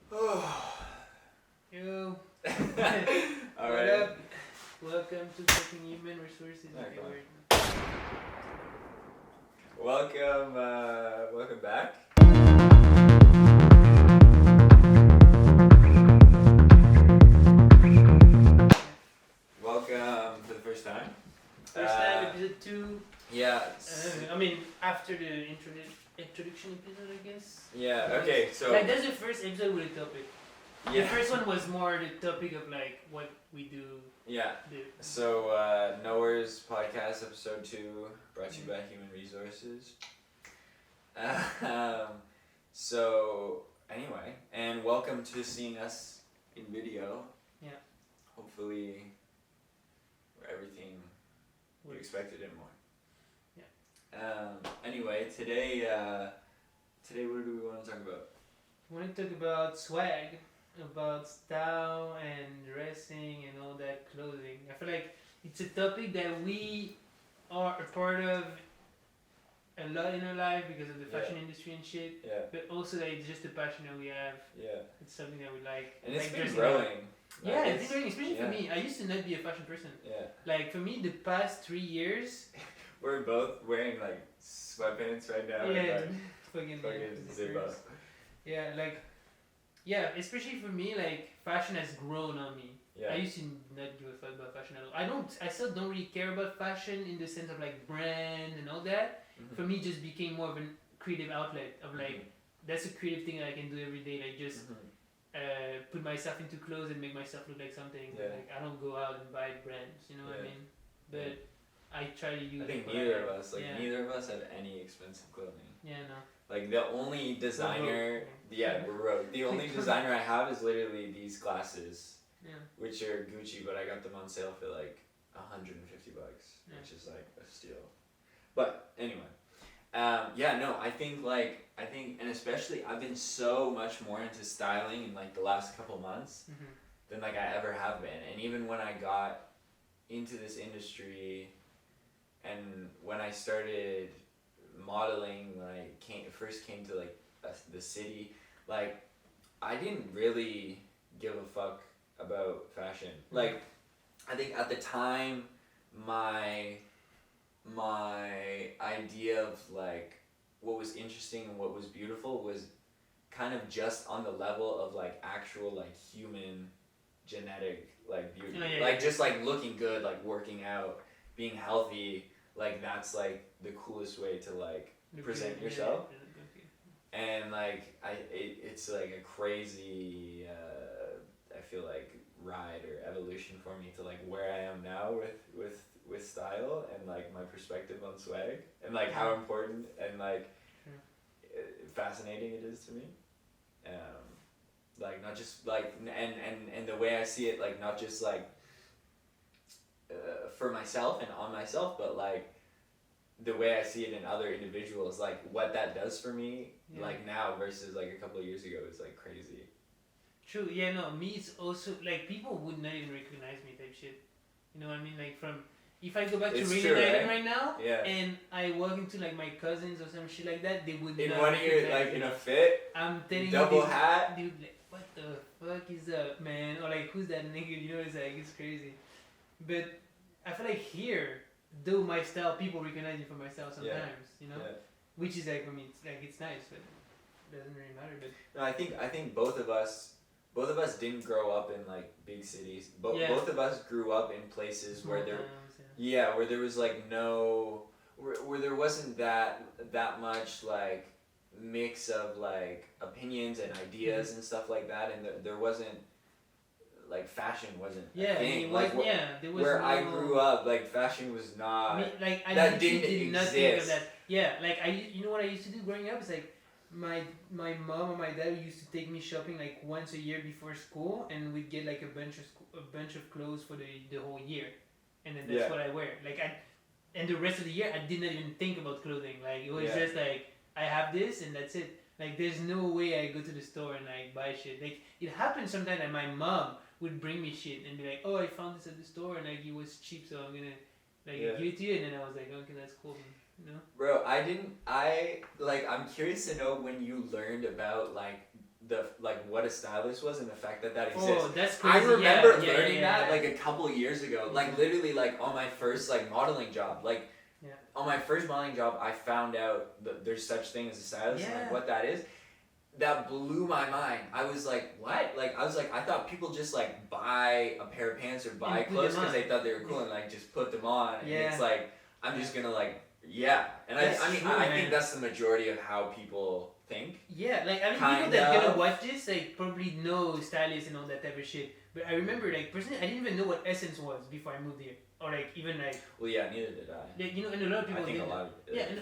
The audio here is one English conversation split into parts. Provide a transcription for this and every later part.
Yo, All what right. up? Welcome to Talking Human Resources. Okay. Okay, Welcome back. Welcome for the first time. First time, episode 2. Yeah. After the introduction episode, I guess. Yeah. Okay. So. Like, that's the first episode with a topic. Yeah. The first one was more the topic of like what we do. Yeah. So Nowhere's podcast episode 2 brought to you by Human Resources. So anyway, and welcome to seeing us in video. Yeah. Hopefully, everything you expected and more. Yeah. Anyway, today what do we want to talk about? We want to talk about swag, about style and dressing and all that clothing. I feel like it's a topic that we are a part of a lot in our life because of the fashion industry and shit. Yeah. But also that it's just a passion that we have. Yeah. It's something that we like. And it's like been dressing growing. up. Yeah, it's been growing, especially for me. I used to not be a fashion person. Yeah. Like for me, the past 3 years. We're both wearing like sweatpants right now. Yeah. And, fucking zip up. Yeah, like. Yeah, especially for me, like fashion has grown on me. Yeah. I used to not give a fuck about fashion at all. I still don't really care about fashion in the sense of like brand and all that. Mm-hmm. For me, it just became more of a creative outlet of like, that's a creative thing that I can do every day. Like just put myself into clothes and make myself look like something. Yeah. Like I don't go out and buy brands, you know what I mean? But I try to use. I think what neither of us, yeah. neither of us have any expensive clothing. Yeah, no. Like the only designer, we're rogue. The only designer I have is literally these glasses, which are Gucci, but I got them on sale for like $150, which is like a steal. But anyway, I think, and especially I've been so much more into styling in like the last couple months than like I ever have been. And even when I got into this industry, and when I started modeling, when I first came to like the city, like I didn't really give a fuck about fashion. Like I think at the time my idea of like what was interesting and what was beautiful was kind of just on the level of like actual like human genetic like beauty. Just like looking good, like working out, being healthy, like that's like the coolest way to like present yourself. And like it's like a crazy I feel like ride or evolution for me to like where I am now with style and like my perspective on swag and like how important and like fascinating it is to me. Like not just like and the way I see it, like not just like for myself and on myself, but like the way I see it in other individuals, like what that does for me, like now versus like a couple of years ago is like crazy. True. Yeah. No. Me, it's also like people would not even recognize me type shit. You know what I mean? Like from if I go back to Rainy Island right now, and I walk into like my cousins or some shit like that, they would. In one of your like in a fit. I'm telling double you, hat. Dude, like, what the fuck is up, man? Or like, who's that nigga? You know, it's crazy. But I feel like here, though my style, people recognize me for my style sometimes. You know, which is like, I mean, it's nice, but it doesn't really matter. But no, I think both of us didn't grow up in like big cities. Both of us grew up in places where where there was like where there wasn't that much like mix of like opinions and ideas and stuff like that, and there wasn't like fashion wasn't a thing. There was where I grew up, like fashion was not that didn't exist. Think of that. Yeah, like you know what I used to do growing up is like my mom or my dad used to take me shopping like once a year before school, and we'd get like a bunch of clothes for the whole year, and then that's what I wear. Like and the rest of the year I did not even think about clothing. Like it was just like I have this and that's it. Like there's no way I go to the store and like buy shit. Like it happens sometimes that my mom would bring me shit and be like, oh, I found this at the store and like it was cheap, so I'm gonna like give it to you. And then I was like, okay, that's cool. You know? Bro, I'm curious to know when you learned about like what a stylist was and the fact that exists. Oh, that's crazy. I remember yeah, learning yeah, that like a couple years ago. Like literally like on my first like modeling job. Like on my first modeling job, I found out that there's such thing as a stylist and like what that is. That blew my mind. I was like, what? Like I was like, I thought people just like buy a pair of pants or buy clothes because they thought they were cool and like just put them on. And it's like I'm just gonna like and I mean I think that's the majority of how people think. Yeah, like I mean people that gonna watch this like probably know stylists and all that type of shit. But I remember like personally I didn't even know what Essence was before I moved here. Or like even like well yeah, neither did I. Like, you know, and a lot of people I think did. a lot of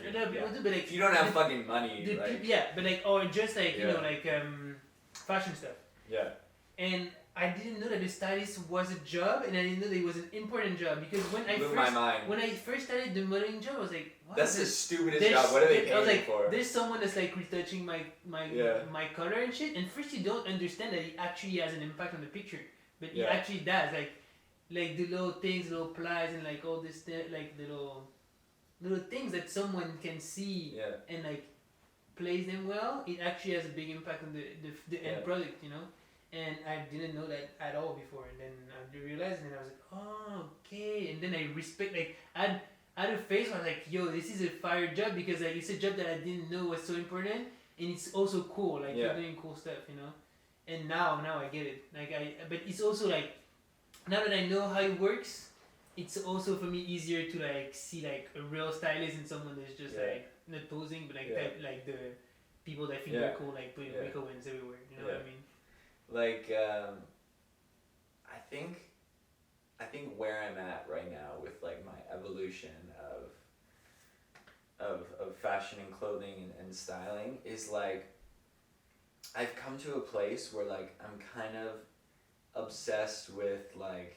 and a lot of people do, but like if you don't have fucking money, like, but like or just like you know like fashion stuff. Yeah. And I didn't know that the stylist was a job, and I didn't know that it was an important job because when I first started the modeling job, I was like, what? That's the stupidest job. What are they paying I was like, for? There's someone that's like retouching my color and shit, and first you don't understand that it actually has an impact on the picture, but it actually does. Like the little things, little plies, and like all this, like little things that someone can see and like plays them well. It actually has a big impact on the end product, you know. And I didn't know that at all before, and then I realized, and I was like, oh, okay. And then I respect, like, I had a face where I was like, yo, this is a fire job because like it's a job that I didn't know was so important, and it's also cool, like you're doing cool stuff, you know. And now I get it, but it's also like, now that I know how it works, it's also for me easier to like see like a real stylist and someone that's just like not posing, but like like the people that think they're cool, like putting Rico wins everywhere, you know what I mean? Like, I think where I'm at right now with like my evolution of fashion and clothing and styling is like, I've come to a place where like I'm kind of obsessed with like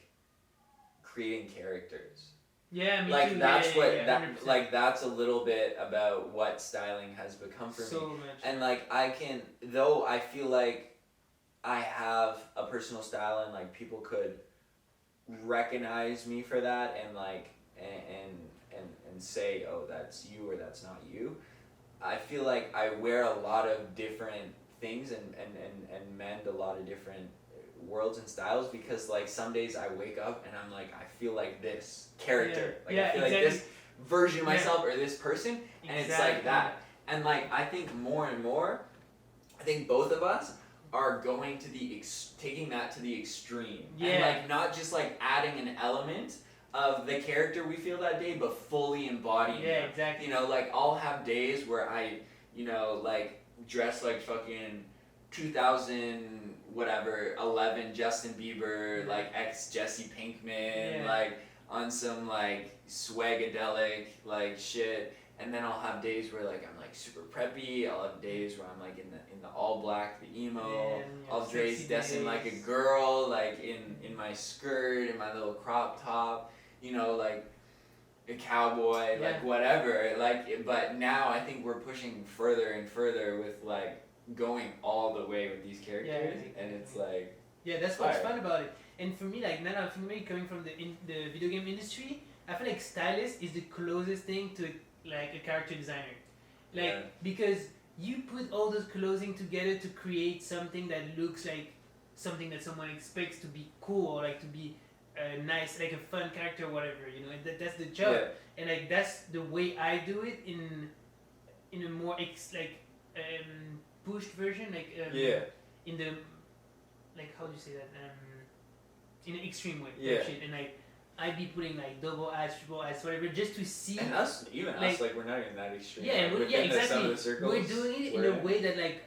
creating characters. Yeah, me like too. That's that like that's a little bit about what styling has become for so me. Much. And like I feel like I have a personal style and like people could recognize me for that and like and say, oh, that's you or that's not you. I feel like I wear a lot of different things and mend a lot of different worlds and styles because like some days I wake up and I'm like I feel like this character. I feel like this version of myself or this person and it's like that. And like I think more and more I think both of us are going to taking that to the extreme. And like not just like adding an element of the character we feel that day, but fully embodying it. Exactly. You know, like I'll have days where I, you know, like dress like fucking 2000 whatever 11 Justin Bieber, like ex Jesse Pinkman, like on some like swagadelic like shit. And then I'll have days where like I'm like super preppy. I'll have days where I'm like in the all black, the emo. I'll have days dressing like a girl, like in my skirt and my little crop top. You know, like a cowboy, like whatever. Like, but now I think we're pushing further and further with like going all the way with these characters, and it's like that's what's fun about it. And for me, like now, for me coming from the video game industry, I feel like stylist is the closest thing to like a character designer, like because you put all those clothing together to create something that looks like something that someone expects to be cool or like to be nice, like a fun character or whatever, you know. And that's the job, and like that's the way I do it in a more pushed version, like in the like how do you say that in an extreme way, shit. And like I'd be putting like double ads, triple ads, whatever, just to see. And us, even us, like we're not even that extreme. Yeah, like, exactly. Some of the circles, we're doing it in a way that like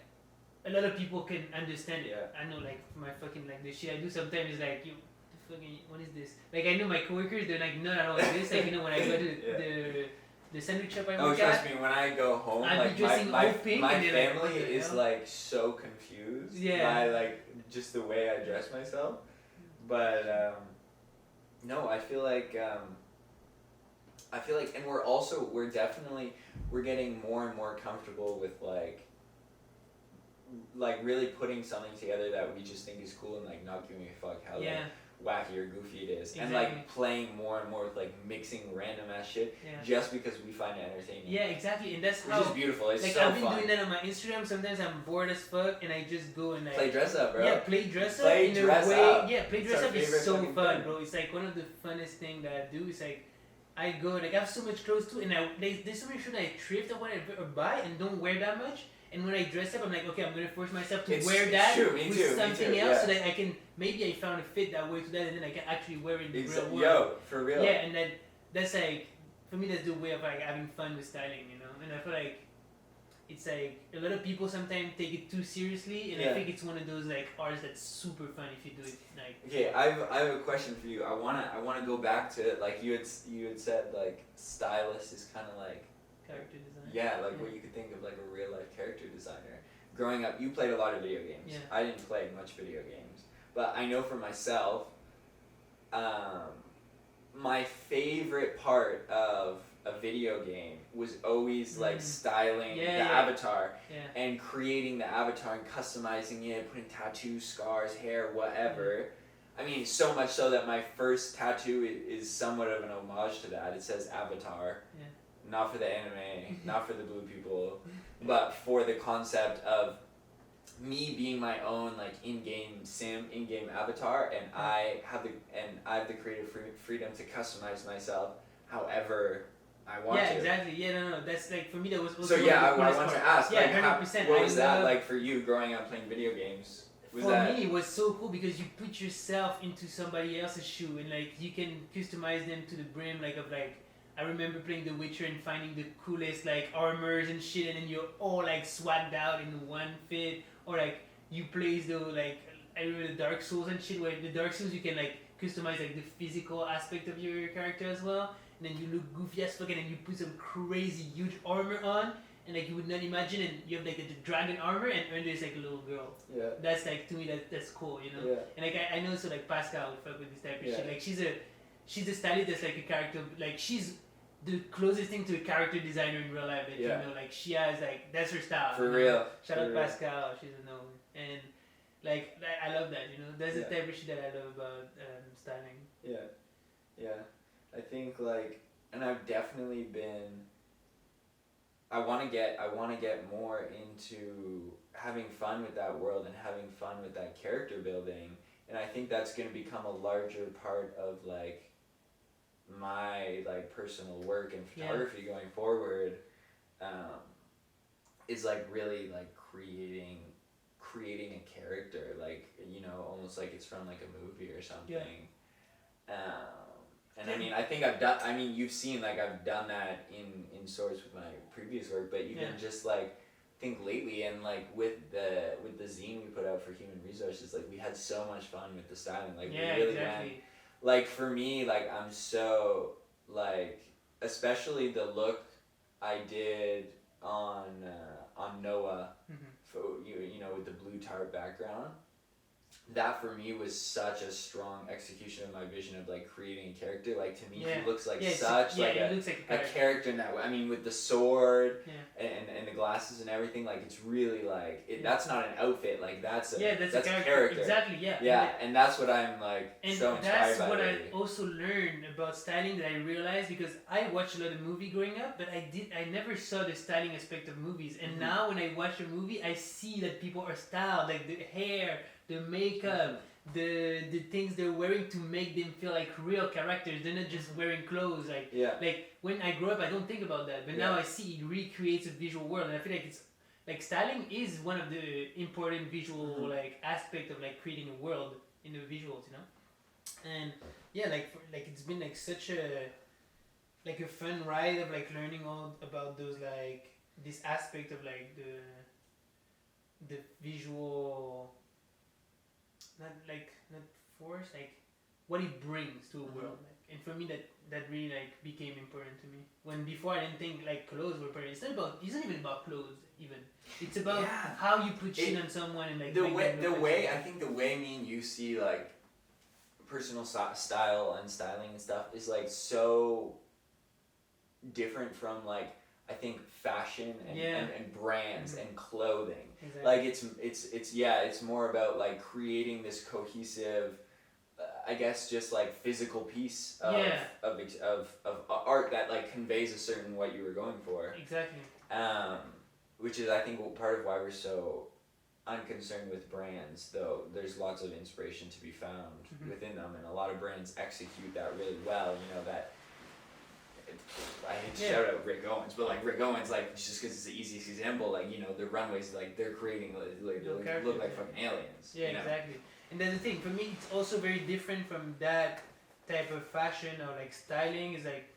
a lot of people can understand it. Yeah. I know, like my fucking like the shit I do sometimes is like you. Fucking, what is this? Like I know my coworkers, they're like, no, I don't like this. Like you know when I go to the sandwich shop I work at. Oh, trust me, when I go home, like my family is like so confused by like just the way I dress myself. But no, I feel like, and we're getting more and more comfortable with like really putting something together that we just think is cool and like not giving a fuck how like wacky or goofy it is, and Exactly. like playing more and more with like mixing random ass shit Yeah. just because we find it entertaining. Yeah, exactly, and that's Which how. is beautiful. It's Like so I've been fun. doing that on my Instagram. Sometimes I'm bored as fuck, and I just go and like Play dress up, bro. Yeah, play dress up Play in dress a way. up. Yeah, play It's dress our up is favorite so fucking fun, thing. bro. It's like one of the funnest thing that I do. It's like I go like I have so much clothes too, and there's so many shit I thrift or whatever or buy and don't wear that much. And when I dress up, I'm like, okay, I'm gonna force myself to wear that true, me with too, something me too, else, yeah. so that I can maybe I found a fit that way to that, and then I can actually wear it in the real world. Yo, for real. Yeah, and that's like for me that's the way of like having fun with styling, you know. And I feel like it's like a lot of people sometimes take it too seriously, and I Yeah. think it's one of those like arts that's super fun if you do it like. Okay, I have a question for you. I wanna go back to like you had said like stylist is kind of like Character design. yeah, like what you could think of like a real life character designer. Growing up, you played a lot of video games. Yeah. I didn't play much video games, but I know for myself, my favorite part of a video game was always like styling Yeah, the yeah. avatar Yeah. and creating the avatar and customizing it, putting tattoos, scars, hair, whatever. I mean, so much so that my first tattoo is somewhat of an homage to that. It says Avatar. Yeah. Not for the anime, not for the blue people, but for the concept of me being my own like in-game sim, in-game avatar, and I have the creative freedom to customize myself however I want Yeah, to. exactly. Yeah, no. That's like for me. That was also So yeah, I one of the want coolest to parts. ask, Yeah, like, 100%. what was that love- like for you growing up playing video games? Was for that me, it was so cool because you put yourself into somebody else's shoe and like you can customize them to the brim. Like of like, I remember playing The Witcher and finding the coolest like armors and shit, and then you're all like swagged out in one fit. Or like you play the like I remember the Dark Souls and shit, where the Dark Souls you can like customize like the physical aspect of your character as well. And then you look goofy as fuck, and then you put some crazy huge armor on, and like you would not imagine, and you have like the dragon armor, and under is like a little girl. yeah. That's like to me that's cool, you know. Yeah. And like I know so like Pascal would fuck with this type of Yeah. shit. Like she's a stylist that's like a character, like she's the closest thing to a character designer in real life that Yeah. you know. Like she has like that's her style. For you know? real. Shout for out real. Pascal, she's a known. And like I love that, you know. That's Yeah. the type of shit that I love about styling. Yeah, yeah. I think like, and I've definitely been. I want to get more into having fun with that world and having fun with that character building, and I think that's going to become a larger part of like my like personal work and photography going forward. Is like really like creating a character, like, you know, almost like it's from like a movie or something. And I mean, I think you've seen like I've done that in sorts with my previous work, but even just like think lately and like with the zine we put out for Human Resources, like we had so much fun with the styling, like we really went, like for me, like I'm so like, especially the look I did on Noah, for, you know, with the blue tarp background. That for me was such a strong execution of my vision of like creating a character. Like to me, he looks like such like a character in that way. I mean, with the sword and the glasses and everything, like it's really like that's not an outfit. Like that's a character. Exactly. Yeah. Yeah, and that's what I'm like and so inspired that's by. what lately. I also learned about styling that I realized, because I watched a lot of movie growing up, but I never saw the styling aspect of movies. And now when I watch a movie, I see that people are styled, like the hair, the makeup, the things they're wearing to make them feel like real characters. They're not just wearing clothes. Like when I grew up, I don't think about that, but now I see it recreates a visual world, and I feel like it's like styling is one of the important visual like aspect of like creating a world in the visuals, you know. And yeah, like it's been like such a fun ride of like learning all about those like this aspect of like the visual. Not force, like what it brings to a world, like, and for me that really like became important to me. When before I didn't think like clothes were important. It's not even about clothes even. It's about how you put shit on someone and like the way I think the way me and you see like personal style and styling and stuff is like so different from like I think fashion and brands and clothing. Exactly. Like it's more about like creating this cohesive I guess just like physical piece Yeah. of art that like conveys a certain what you were going for. Exactly. Which is I think part of why we're so unconcerned with brands, though there's lots of inspiration to be found within them, and a lot of brands execute that really well. You know that. I hate to shout out Rick Owens, but like Rick Owens, like just because it's the easiest example, like you know the runways, like they're creating like look like fucking aliens. Yeah, you know? exactly. And that's the thing. For me, it's also very different from that type of fashion or like styling. Is like,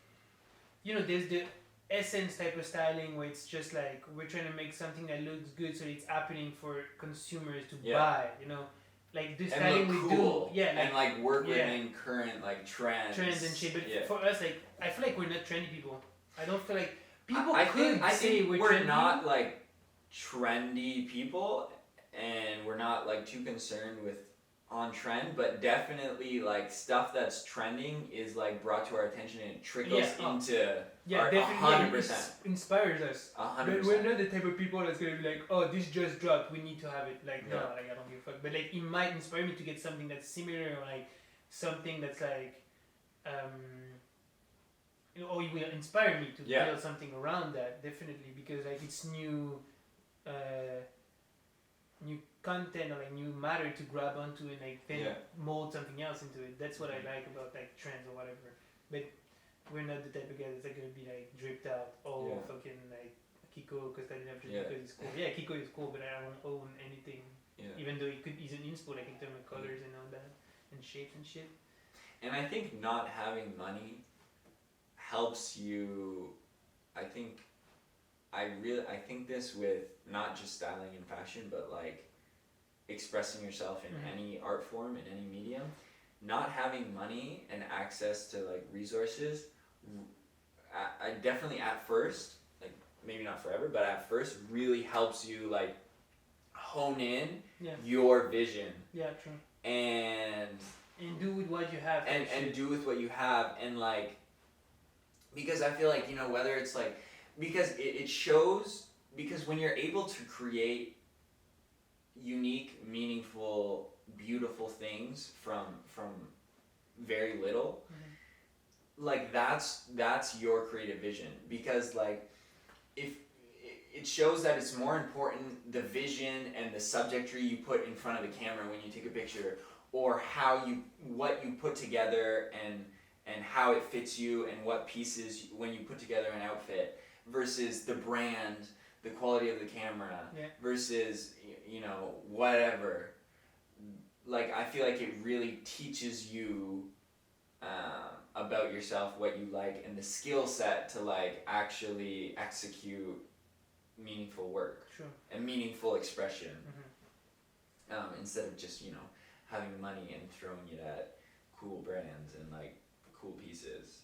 you know, there's the essence type of styling where it's just like we're trying to make something that looks good, so it's happening for consumers to buy. You know, like the styling we cool. do, and like work within current like trends and shit. But for us, like I feel like we're not trendy people. I don't feel like people I think we're trendy. not like trendy people, and we're not like too concerned with on trend, but definitely like stuff that's trending is like brought to our attention and it trickles into our definitely 100%. Inspires us. 100%. But we're not the type of people that's gonna be like, oh, this just dropped, we need to have it. Like no, like I don't give a fuck. But like it might inspire me to get something that's similar or like something that's like you know, or it will inspire me to build something around that, definitely, because like it's new new content or like new matter to grab onto and like then mold something else into it. That's what I like about like trends or whatever. But we're not the type of guys that's like gonna be like dripped out fucking like Kiko because I didn't have to because it's cool. Yeah, Kiko is cool, but I don't own anything. Even though it could is an inspo like in terms of colors and all that and shapes and shit. And I think not having money helps you. I think this with not just styling and fashion, but like expressing yourself in any art form, in any medium. Not having money and access to like resources, I definitely at first, like maybe not forever, but at first really helps you like hone in your vision. Yeah, true. And do with what you have. And do with what you have, and like, because I feel like, you know, whether it's like, because it shows, because when you're able to create unique, meaningful, beautiful things from very little, like that's your creative vision. Because like if it shows that it's more important the vision and the subjectry you put in front of the camera when you take a picture, or what you put together and how it fits you and what pieces when you put together an outfit, versus the brand, the quality of the camera, versus, you know, whatever. Like, I feel like it really teaches you about yourself, what you like, and the skill set to like actually execute meaningful work and meaningful expression, instead of just, you know, having money and throwing it at cool brands and like cool pieces.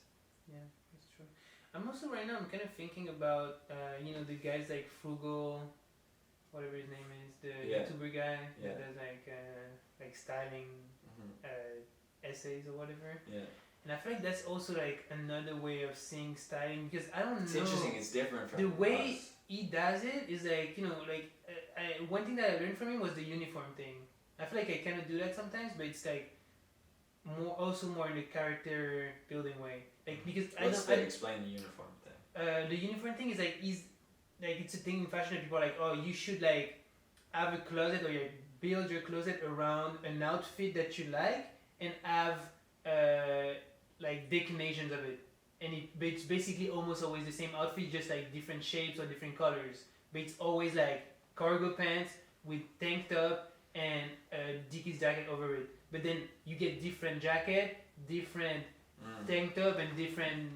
Yeah, that's true. I'm also right now I'm kind of thinking about you know, the guys like Frugal, whatever his name is, the YouTuber guy that does like styling essays or whatever. Yeah. And I feel like that's also like another way of seeing styling, because I don't know. It's interesting. It's different from the way he does it is like, you know, like one thing that I learned from him was the uniform thing. I feel like I kind of do that sometimes, but it's like more in the character building way. Like, because explain the uniform thing. The uniform thing is like it's a thing in fashion that people are like, oh, you should like have a closet, or you build your closet around an outfit that you like and have like declinations of it. And it's basically almost always the same outfit, just like different shapes or different colors. But it's always like cargo pants with tank top and a Dickies jacket over it. But then you get different jacket, different tank top, and different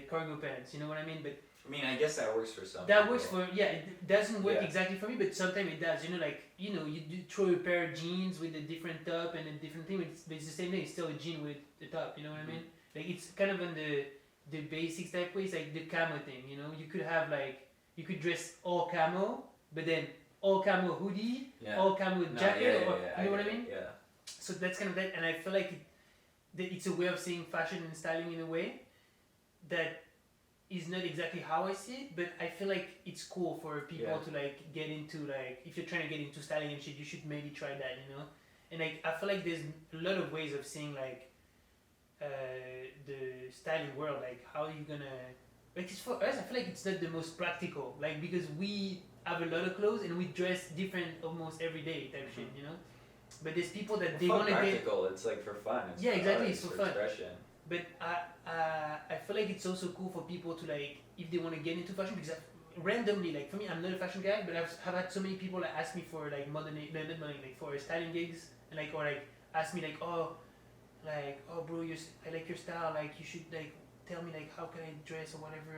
cargo pants. You know what I mean? But I mean, I guess that works for some. That works for It doesn't work exactly for me, but sometimes it does. You know, like, you know, you throw a pair of jeans with a different top and a different thing. But it's the same thing. It's still a jean with the top. You know what I mean? Like, it's kind of on the basics type way. It's like the camo thing. You know, you could have like, you could dress all camo, but then all camo hoodie, all camo jacket. You know what I mean? Yeah. So that's kind of that, and I feel like it's a way of seeing fashion and styling in a way that is not exactly how I see it, but I feel like it's cool for people to like get into, like, if you're trying to get into styling and shit, you should maybe try that, you know. And like I feel like there's a lot of ways of seeing like the styling world. Like how are you gonna like it's for us. I feel like it's not the most practical. Like because we have a lot of clothes and we dress different almost every day type shit. You know. But there's people that they want to get practical. It's like for fun. It's yeah, for exactly. art, It's for for fun. expression. But I feel like it's also cool for people to like if they want to get into fashion because randomly like for me I'm not a fashion guy but I've had so many people that ask me for like like for styling gigs and like or like ask me like oh bro I like your style like you should like tell me like how can I dress or whatever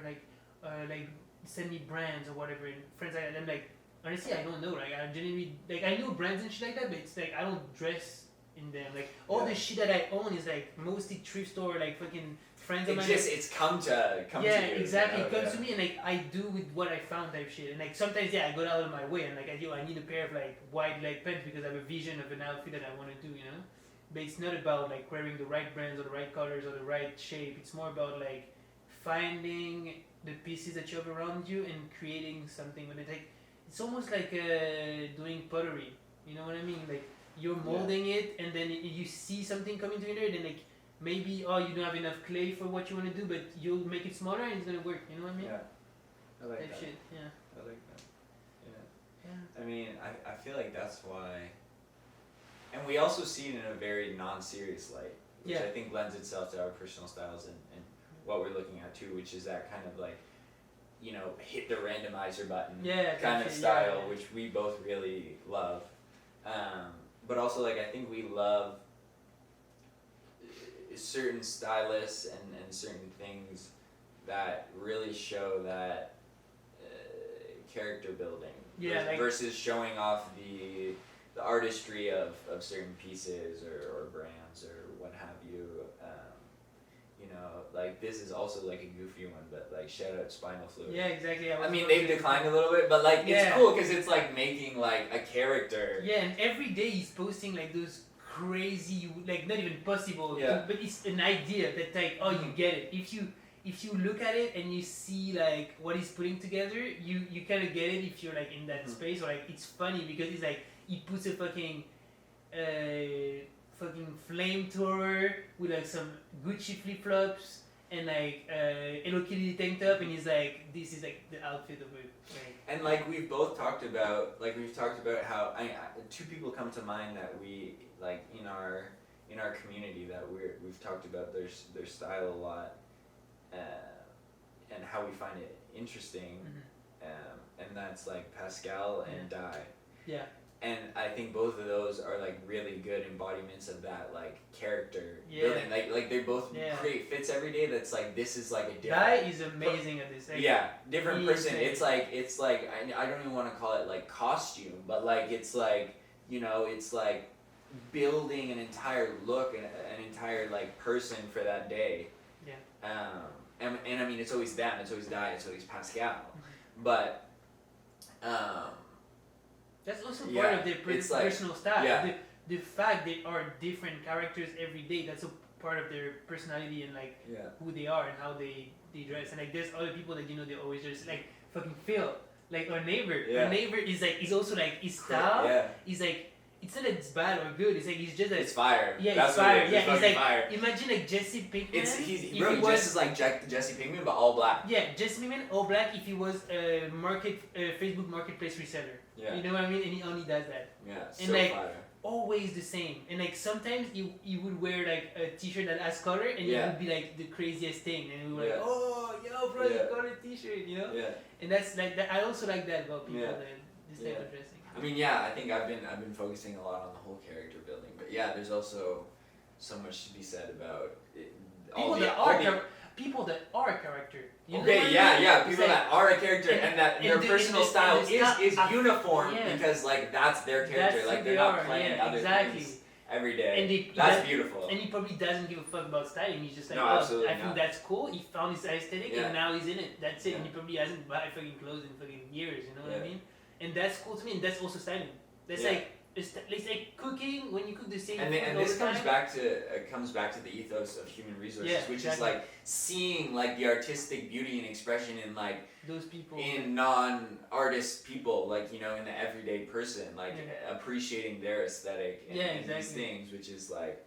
like send me brands or whatever and friends like that. And I'm like honestly I don't know like I genuinely like I know brands and shit like that but it's like I don't dress in them like all the shit that I own is like mostly thrift store like fucking friends of mine. It's come to you. Yeah, exactly. You know? It comes to me and like I do with what I found type shit. And like sometimes I go out of my way and like I need a pair of like wide leg pants because I have a vision of an outfit that I want to do, you know. But it's not about like wearing the right brands or the right colors or the right shape. It's more about like finding the pieces that you have around you and creating something with it. Like it's almost like doing pottery. You know what I mean? Like you're molding it and then you see something coming together and then like maybe you don't have enough clay for what you want to do but you'll make it smaller and it's gonna work, you know what I mean? Yeah, I like that. Shit. Yeah, I like that. Yeah. I mean, I feel like that's why, and we also see it in a very non-serious light, which I think lends itself to our personal styles and what we're looking at too, which is that kind of like, you know, hit the randomizer button kind of style, which we both really love. But also like I think we love certain stylists and certain things that really show that character building versus showing off the artistry of certain pieces or brands or what have you. You know, like this is also like a goofy one, but like shout out Spinal Fluid. Yeah, exactly. I mean, they've declined a little bit, but like it's cool because it's like making like a character. Yeah, and every day he's posting like those crazy, like not even possible, but it's an idea that like you get it. If you look at it and you see like what he's putting together, you kind of get it if you're like in that space or like it's funny because it's like he puts a fucking flamethrower with like some Gucci flip flops and like Hello Kitty tank top and he's like this is like the outfit of it. Like, and like we've talked about how two people come to mind that we like in our community that we've talked about their style a lot and how we find it interesting and that's like Pascal and Dai. Yeah. And I think both of those are like really good embodiments of that like character building. Like they both create fits every day. That's like this is like a different. Dai is amazing at this. Like, different person. It's like I don't even want to call it like costume, but like it's like you know it's like building an entire look and an entire like person for that day. Yeah. And I mean it's always them. It's always Dai. It's always Pascal, but. That's also part of their personal style. Yeah. The fact they are different characters every day, that's a part of their personality and like who they are and how they dress. And like there's other people that they always dress like fucking Phil, like our neighbor. Our neighbor is like is also like his style. He's like it's not that it's bad or good. It's like he's just like it's fire. Yeah, that's it's fire. It's he's like fire. imagine like Jesse Pinkman. He dresses like Jesse Pinkman but all black. Yeah, Jesse Pinkman all black. If he was a Facebook marketplace reseller. Yeah. You know what I mean? And he only does that. Yeah. And so like fire. Always the same. And like sometimes you would wear like a t-shirt that has color and it would be like the craziest thing and we were like, oh yo bro, you got a t-shirt, you know? Yeah. And that's like that. I also like that about people that this type of dressing. I mean, I think I've been focusing a lot on the whole character building, but there's also so much to be said about people that are a character. You know people that are a character and that their personal style is uniform because like that's their character. That's like they're not playing other things every day. That's beautiful. And he probably doesn't give a fuck about styling. He's just like, I think that's cool. He found his aesthetic and now he's in it. That's it. Yeah. And he probably hasn't bought fucking clothes in fucking years. You know what I mean? And that's cool to me. And that's also styling. That's like it's like cooking when you cook the same and food and all this the comes time. back to the ethos of human resources, Yeah, which exactly. is like seeing like the artistic beauty and expression in like Those people. in non-artist people, like in the everyday person, like appreciating their aesthetic and these things, which is like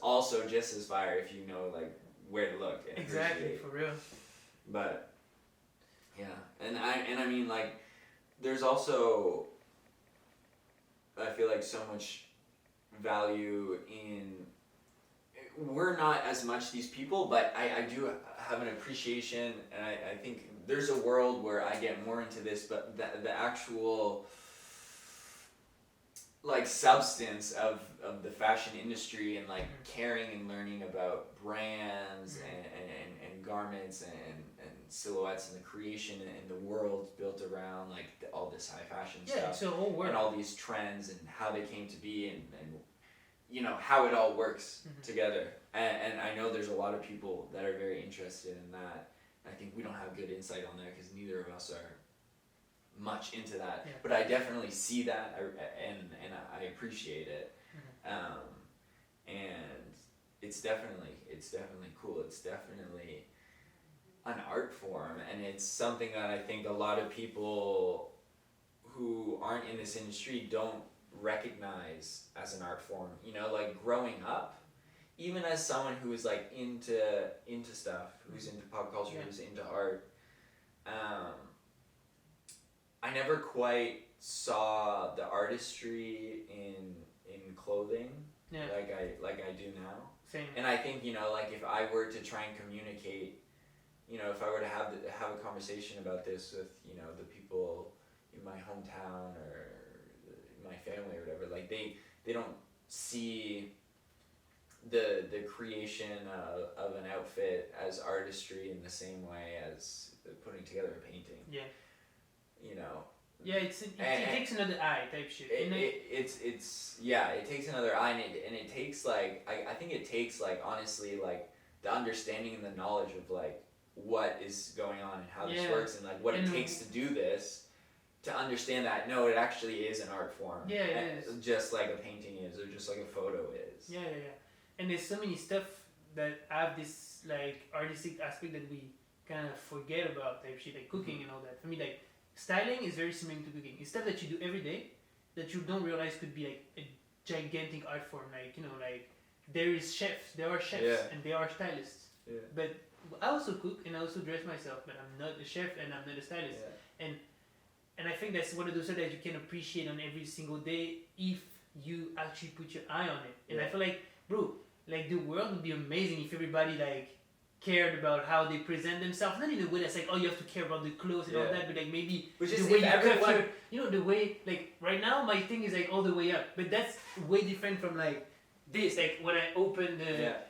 also just as fire if you know like where to look and exactly, for real. But yeah, and I mean like there's also, I feel like, so much value in, we're not as much these people, but I do have an appreciation, and I think there's a world where I get more into this, but the actual like substance of the fashion industry and like caring and learning about brands and garments and silhouettes and the creation and the world built around like all this high fashion stuff, it's a whole world. and all these trends and how they came to be and how it all works together, and I know there's a lot of people that are very interested in that. I think we don't have good insight on that because neither of us are much into that, but I definitely see that, and I appreciate it, and it's definitely cool. It's definitely an art form, and it's something that I think a lot of people who aren't in this industry don't recognize as an art form. Like growing up, even as someone who is like into stuff, who's into pop culture, who's into art, I never quite saw the artistry in clothing like I do now. Same. And I think like if I were to try and communicate, if I were to have a conversation about this with the people in my hometown or my family or whatever, like they don't see the creation of an outfit as artistry in the same way as putting together a painting. Yeah. Yeah, it takes another eye type shit. It takes another eye, and it takes like I think it takes like honestly like the understanding and the knowledge of like what is going on and how this works and like what it takes to do this, to understand that no, it actually is an art form. Yeah, it is. Just like a painting is, or just like a photo is. Yeah. And there's so many stuff that have this like artistic aspect that we kind of forget about type shit, like cooking and all that. For me, like styling is very similar to cooking. It's stuff that you do every day that you don't realize could be like a gigantic art form. Like like there are chefs, and they are stylists. Yeah. But I also cook and I also dress myself, but I'm not a chef and I'm not a stylist. Yeah. And I think that's one of those stuff that you can appreciate on every single day if you actually put your eye on it. And I feel like, bro, like the world would be amazing if everybody like cared about how they present themselves. Not in a way that's like, oh, you have to care about the clothes and all that, but like maybe which the is way you everyone, the way like right now my thing is like all the way up, but that's way different from like this. Like when I open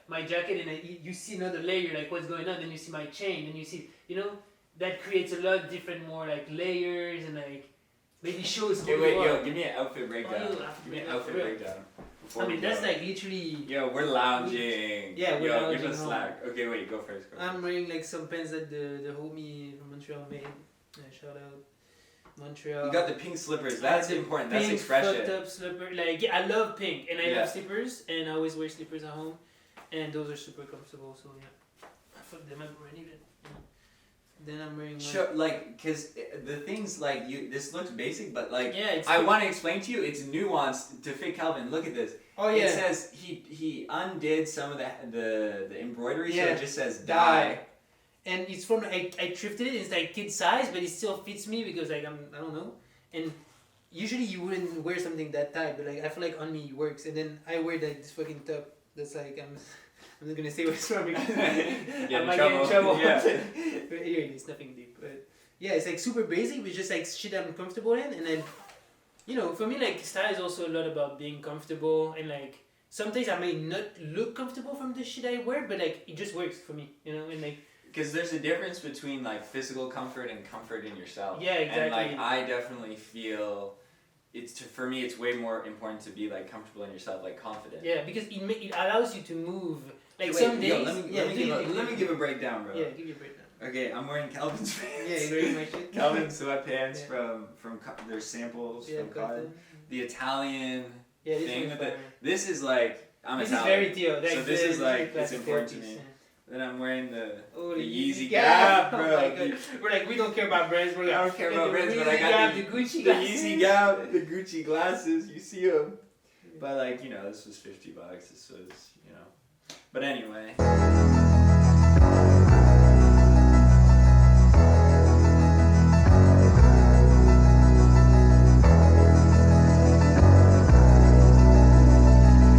my jacket and you see another layer, like what's going on, then you see my chain, and you see that creates a lot different, more like layers and like maybe shows. Give me an outfit breakdown. Give me an outfit breakdown. I mean, that's like literally. Yo, we're lounging. We're lounging. Give us slack. Okay, wait, go first. I'm wearing like some pants that the homie from Montreal made. Shout out Montreal. You got the pink slippers. That's important. That's expression. Pink fucked up slipper. Like I love pink and I love slippers and I always wear slippers at home, and those are super comfortable. So I fucked them up already. Then I'm wearing cause the things like this looks basic, but like it's I want to explain to you, it's nuanced to fit Calvin. Look at this. Oh yeah. It says he undid some of the embroidery, so it just says die. And it's from I thrifted it. It's like kid size, but it still fits me because like I don't know. And usually you wouldn't wear something that tight, but like I feel like on me it works. And then I wear like this fucking top that's like I'm not gonna say what's wrong because I might get in trouble. Yeah. But anyway, it's nothing deep. But yeah, it's like super basic, but just like shit I'm comfortable in. And then, for me, like style is also a lot about being comfortable. And like sometimes I may not look comfortable from the shit I wear, but like it just works for me, And like because there's a difference between like physical comfort and comfort in yourself. Yeah, exactly. And like I definitely feel. For me, it's way more important to be like comfortable in yourself, like confident. Yeah, because it allows you to move. Like let me give a breakdown, bro. Yeah, give you a breakdown. Okay, I'm wearing Calvin's pants. Yeah, you're wearing my shit. Calvin sweatpants from their samples from Cotton. the Italian thing with it. This is like I'm this Italian. Is very Theo. So this is like it's important to me. Yeah. Then I'm wearing the Yeezy Yeezy Gap, Oh bro. my God. We're like, we don't care about brands. We're like, I don't care about brands, but I Yeezy got Gap, the Gucci the glasses. Yeezy Gap, the Gucci glasses. You see them, but like this was $50. This was But anyway.